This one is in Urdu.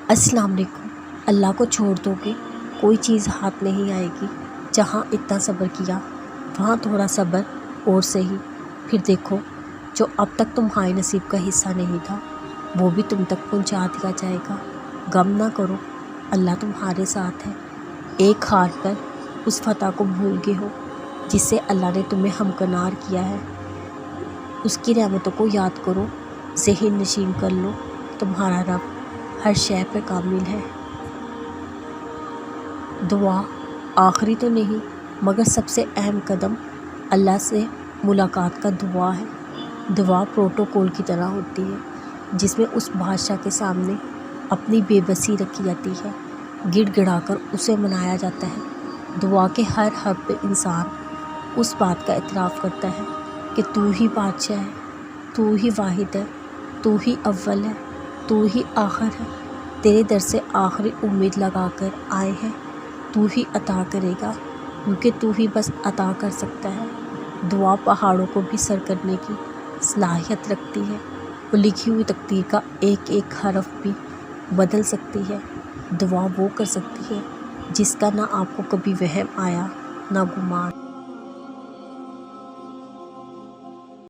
السلام علیکم۔ اللہ کو چھوڑ دو گے کوئی چیز ہاتھ نہیں آئے گی۔ جہاں اتنا صبر کیا وہاں تھوڑا صبر اور صحیح، پھر دیکھو جو اب تک تمہارے نصیب کا حصہ نہیں تھا وہ بھی تم تک پہنچا دیا جائے گا۔ غم نہ کرو، اللہ تمہارے ساتھ ہے۔ ایک ہار پر اس فتح کو بھول گئے ہو جس سے اللہ نے تمہیں ہمکنار کیا ہے۔ اس کی رحمتوں کو یاد کرو، ذہن نشین کر لو، تمہارا رب ہر شے پر کامل ہے۔ دعا آخری تو نہیں مگر سب سے اہم قدم اللہ سے ملاقات کا دعا ہے۔ دعا پروٹوکول کی طرح ہوتی ہے جس میں اس بادشاہ کے سامنے اپنی بے بسی رکھی جاتی ہے، گڑ گڑا کر اسے منایا جاتا ہے۔ دعا کے ہر حرف پہ انسان اس بات کا اعتراف کرتا ہے کہ تو ہی بادشاہ ہے، تو ہی واحد ہے، تو ہی اول ہے، تو ہی آخر ہے، تیرے در سے آخری امید لگا کر آئے ہیں، تو ہی عطا کرے گا کیونکہ تو ہی بس عطا کر سکتا ہے۔ دعا پہاڑوں کو بھی سر کرنے کی صلاحیت رکھتی ہے، وہ لکھی ہوئی تقدیر کا ایک ایک حرف بھی بدل سکتی ہے۔ دعا وہ کر سکتی ہے جس کا نہ آپ کو کبھی وہم آیا نہ گمان۔